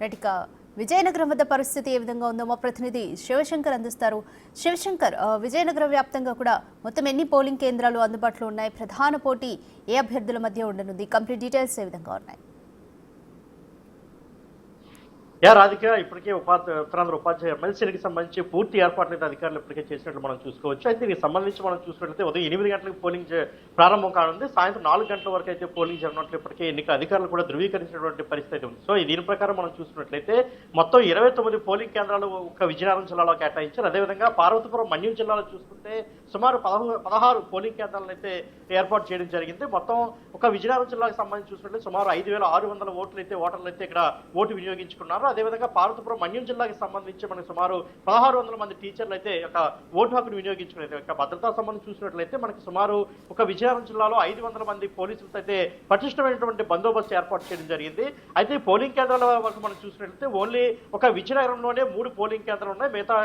Right Vizianagaram వద్ద పరిస్థితి ఏ విధంగా ఉందో మా ప్రతినిధి శివశంకర్ అందిస్తారు. శివశంకర్, విజయనగరం వ్యాప్తంగా కూడా మొత్తం ఎన్ని పోలింగ్ కేంద్రాలు అందుబాటులో ఉన్నాయి? ప్రధాన పోటీ ఏ అభ్యర్థుల మధ్య ఉండనుంది? కంప్లీట్ డీటెయిల్స్ ఏ విధంగా ఉన్నాయి? రాధిక, ఇప్పటికే ఉత్తరాంధ్ర ఉపాధ్యాయ ఎమ్మెల్సీలకు సంబంధించి పూర్తి ఏర్పాట్లు అయితే అధికారులు ఇప్పటికే చేసినట్లు మనం చూసుకోవచ్చు. అయితే దీనికి సంబంధించి మనం చూసుకున్నట్లయితే ఉదయం 8 గంటలకు పోలింగ్ ప్రారంభం కానుంది. సాయంత్రం 4 గంటల వరకు అయితే పోలింగ్ జరగనట్లు ఇప్పటికే ఎన్నికల అధికారులు కూడా ధృవీకరించినటువంటి పరిస్థితి ఉంది. సో దీని ప్రకారం మనం చూసుకున్నట్లయితే మొత్తం 29 పోలింగ్ కేంద్రాలు ఒక విజయనగరం జిల్లాలో కేటాయించారు. అదేవిధంగా పార్వతీపురం మన్యం జిల్లాలో చూసుకుంటే సుమారు 16 పోలింగ్ కేంద్రాలను అయితే ఏర్పాటు చేయడం జరిగింది. మొత్తం ఒక విజయనగరం జిల్లాకు సంబంధించి చూసుకుంటే సుమారు 5,600 ఓటర్లు అయితే ఇక్కడ ఓటు వినియోగించుకున్నారు. అదేవిధంగా పార్వతీపురం మన్యం జిల్లాకి సంబంధించి మనకు సుమారు 1600 మంది టీచర్లు అయితే ఓటు హక్కును వినియోగించుకునేది. భద్రతా సంబంధం చూసినట్లయితే మనకి సుమారు ఒక విజయనగరం జిల్లాలో 500 మంది పోలీసులతో అయితే పటిష్టమైనటువంటి బందోబస్తు ఏర్పాటు చేయడం జరిగింది. అయితే పోలింగ్ కేంద్రాల వరకు మనం చూసినట్లయితే ఓన్లీ ఒక విజయనగరంలోనే 3 పోలింగ్ కేంద్రాలు ఉన్నాయి. మిగతా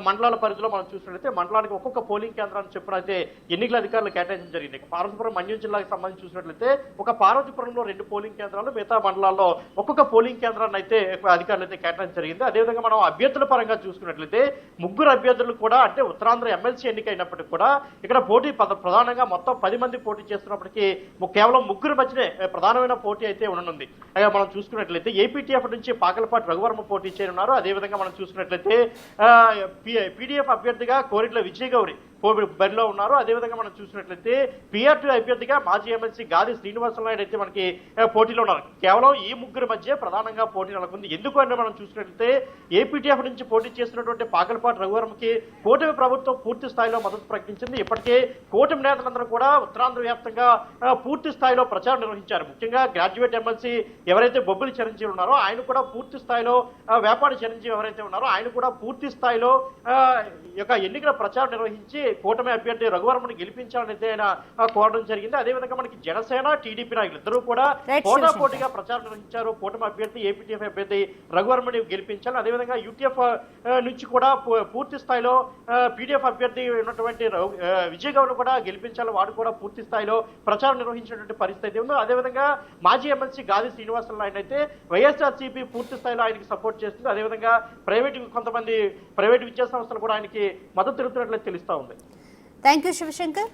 మండలాల పరిధిలో మనం చూసినట్లయితే మండలానికి ఒక్కొక్క పోలింగ్ కేంద్రాన్ని చెప్పిన అయితే ఎన్నికల అధికారులు కేటాయించడం జరిగింది. పార్వతీపురం మన్యం జిల్లాకి సంబంధించి చూసినట్లయితే ఒక పార్వతీపురంలో 2 పోలింగ్ కేంద్రాలు, మిగతా మండలాల్లో ఒక్కొక్క పోలింగ్ కేంద్రాన్ని అయితే అధికారులు అయితే కేటాయించడం జరిగింది. అదేవిధంగా మనం అభ్యర్థుల పరంగా చూసుకున్నట్లయితే 3 అభ్యర్థులు కూడా అంటే ఉత్తరాంధ్ర ఎమ్మెల్సీ ఎన్నికైనప్పటికీ కూడా ఇక్కడ పోటీ ప్రధానంగా మొత్తం 10 మంది పోటీ చేస్తున్నప్పటికీ కేవలం 3 మధ్యనే ప్రధానమైన పోటీ అయితే ఉండనుంది. మనం చూసుకున్నట్లయితే ఏపీటీఎఫ్ నుంచి పాకలపాటి రఘువర్మ పోటీ చేయనున్నారు. అదేవిధంగా మనం చూసుకున్నట్లయితే పీడీఎఫ్ అభ్యర్థిగా కోరిట్ల విజయ్ గౌరి బరిలో ఉన్నారు. అదేవిధంగా మనం చూసినట్లయితే పీఆర్టీ అభ్యర్థిగా మాజీ ఎమ్మెల్సీ గాది శ్రీనివాసరాయుడు అయితే మనకి పోటీలో ఉన్నారు. కేవలం ఈ 3 మధ్య ప్రధానంగా పోటీ నెలకొంది. ఎందుకు అంటే మనం చూసినట్లయితే ఏపీటీఎఫ్ నుంచి పోటీ చేస్తున్నటువంటి పాకలపాటి రఘువర్మకి కూటమి ప్రభుత్వం పూర్తి స్థాయిలో మద్దతు ప్రకటించింది. ఇప్పటికే కూటమి నేతలందరూ కూడా ఉత్తరాంధ్ర వ్యాప్తంగా పూర్తి స్థాయిలో ప్రచారం నిర్వహించారు. ముఖ్యంగా గ్రాడ్యుయేట్ ఎమ్మెల్సీ ఎవరైతే బొబ్బిలి చిరంజీవి ఉన్నారో ఆయన కూడా పూర్తి స్థాయిలో వ్యాపారి చిరంజీవి ఎవరైతే ఉన్నారో ఆయన కూడా పూర్తి స్థాయిలో ఎన్నికల ప్రచారం నిర్వహించి కూటమి అభ్యర్థి రఘువర్మని గెలిపించాలని ఆయన కోరడం జరిగింది. అదేవిధంగా మనకి జనసేన టీడీపీ నాయకులు ఇద్దరూ కూడా పోటాపోటీగా ప్రచారం నిర్వహించారు. కూటమి అభ్యర్థి ఏపీటీఎఫ్ అభ్యర్థి రఘువర్మని గెలిపించాలి. అదేవిధంగా యూటీఎఫ్ నుంచి కూడా పూర్తి స్థాయిలో పీడీఎఫ్ అభ్యర్థి ఉన్నటువంటి విజయ్ గౌడ్ కూడా గెలిపించాలి. వాడు కూడా పూర్తి స్థాయిలో ప్రచారం నిర్వహించినటువంటి పరిస్థితి ఉంది. అదేవిధంగా మాజీ ఎమ్మెల్సీ గాది శ్రీనివాసరావు ఆయన అయితే వైఎస్ఆర్సీపీ పూర్తి స్థాయిలో ఆయనకి సపోర్ట్ చేస్తుంది. అదేవిధంగా కొంతమంది ప్రైవేట్ విద్యా సంస్థలు కూడా ఆయనకి మద్దతు తెలుపుతున్నట్లు తెలుస్తా ఉంది. Thank you Shivshankar.